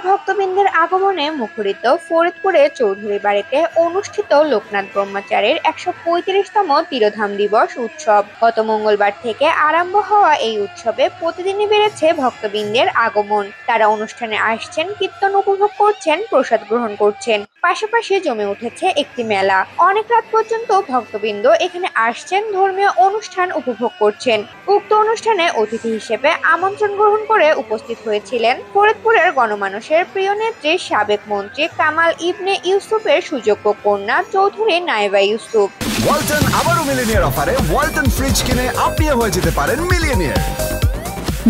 ভক্তবৃন্দের আগমনে মুখরিত ফরিদপুরের চৌধুরী বাড়িতে অনুষ্ঠিত লোকনাথ ব্রহ্মচারীর ১৩৫তম তিরোধাম দিবস উৎসব। গত মঙ্গলবার থেকে আরম্ভ হওয়া এই উৎসবে প্রতিদিনই বেড়েছে ভক্তবৃন্দের আগমন। তারা অনুষ্ঠানে আসছেন, কীর্তন উপভোগ করছেন, প্রসাদ গ্রহণ করছেন, পাশাপাশি জমে উঠেছে একটি মেলা। অনেক রাত পর্যন্ত ভক্তবৃন্দ এখানে আসছেন, ধর্মীয় অনুষ্ঠান উপভোগ করছেন। উক্ত অনুষ্ঠানে অতিথি হিসেবে আমন্ত্রণ গ্রহণ করে উপস্থিত হয়েছিলেন ফরিদপুরের গণমানুষের প্রিয় নেত্রী সাবেক মন্ত্রী কামাল ইবনে ইউসুফের সুযোগ্য কন্যা চৌধুরী নাইবা ইউসুফ। ওয়ালটন আবারও মিলিনিয়ার অফারে ওয়ালটন ফ্রিজ কিনে আপনিও হয়ে যেতে পারেন মিলিয়নিয়ার।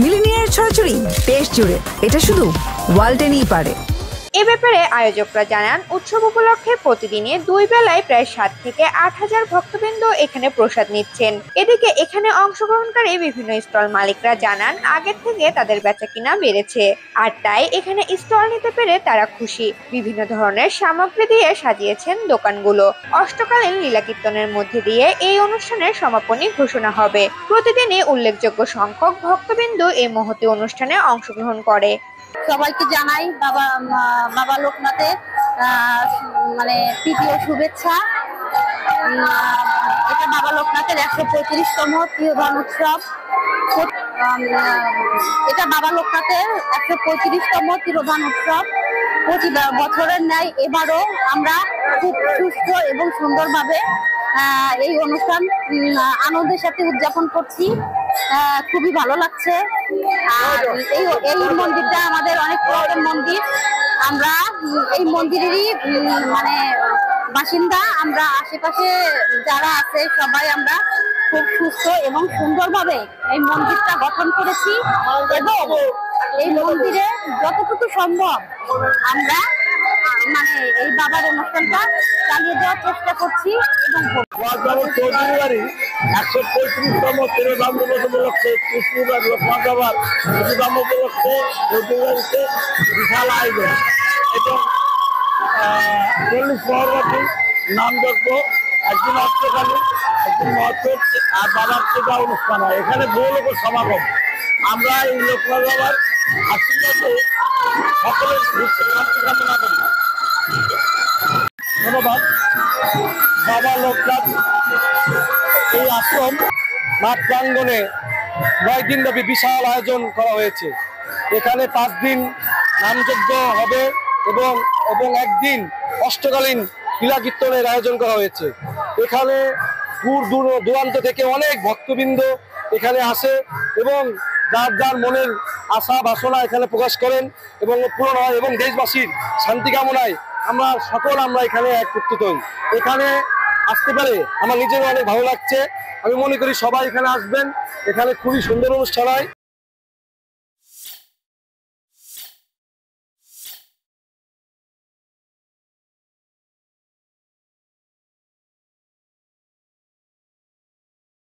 মিলিনিয়ার ছড়াছড়ি দেশ জুড়ে, এটা শুধু ওয়ালটনই পারে। এ ব্যাপারে আয়োজকরা জানান, উৎসব উপলক্ষে প্রতিদিনই 2 বেলায় প্রায় 7 থেকে 8,000 ভক্তবৃন্দ এখানে প্রসাদ নিচ্ছেন। এদিকে এখানে অংশগ্রহণকারী বিভিন্ন স্টল মালিকরা জানান, আগের থেকে তাদের বেচাকিনা বেড়েছে, আর তাই এখানে স্টল নিতে পেরে তারা খুশি। বিভিন্ন ধরনের সামগ্রী দিয়ে সাজিয়েছেন দোকানগুলো। অষ্টকালীন লীলা কীর্তনের মধ্যে দিয়ে এই অনুষ্ঠানের সমাপনী ঘোষণা হবে। প্রতিদিনই উল্লেখযোগ্য সংখ্যক ভক্তবৃন্দ এই মহতী অনুষ্ঠানে অংশগ্রহণ করে। সবাইকে জানাই বাবা লোকনাথের মানে তৃতীয় শুভেচ্ছা। এটা বাবা লোকনাথের 135তম তিরোধান উৎসব। এটা বাবা লোকনাথের 135তম তিরোধান উৎসব। প্রতি বছরের ন্যায় এবারও আমরা খুব সুস্থ এবং সুন্দরভাবে এই অনুষ্ঠান আনন্দের সাথে উদযাপন করছি। খুবই ভালো লাগছে। আর এই মন্দিরটা আমাদের অনেক পুরাতন মন্দির। আমরা এই মন্দিরেরই মানে বাসিন্দা। আমরা আশেপাশে যারা আছে সবাই আমরা খুব সুস্থ এবং সুন্দরভাবে এই মন্দিরটা গঠন করেছি এবং এই মন্দিরে যতটুকু সম্ভব আমরা মানে এই বাবার অনুষ্ঠানটা চালিয়ে যাওয়ার চেষ্টা করছি। এবং চৌধুরী বাড়ি 135তম তিরোধাম দিবস উপলক্ষে কৃষ্ণবার লোকনাথ বাবার তিরোধাম উপলক্ষে চৌধুরী বাড়িতে বিশাল আয়োজন এবং 40 মহরবাতি নামযজ্ঞ, একদিন অষ্টকালী, একদিন মহোৎসব আর বাবার পূজা অনুষ্ঠান হয়। এখানে বহু লোকের সমাগম। আমরা এই লোকনাথ বাবার আশীর্বাদে সকলের শান্তি কামনা করি। ধন্যবাদ। বাবা লোকনাথ এই আশ্রম মাঠ প্রাঙ্গণে 9 দিনব্যাপী বিশাল আয়োজন করা হয়েছে। এখানে 5 দিন নামযজ্ঞ হবে এবং একদিন অষ্টকালীন লীলা কীর্তনের আয়োজন করা হয়েছে। এখানে দূর দূরান্ত থেকে অনেক ভক্তবৃন্দ এখানে আসে এবং যার মনের আশা বাসনা এখানে প্রকাশ করেন এবং পূরণ হয় এবং দেশবাসীর শান্তি কামনায় আমরা এখানে একত্রিত হই। এখানে আসতে পারে আমার নিজেরও অনেক ভালো লাগছে। আমি মনে করি সবাই এখানে আসবেন। এখানে খুবই সুন্দর অনুষ্ঠান হয়।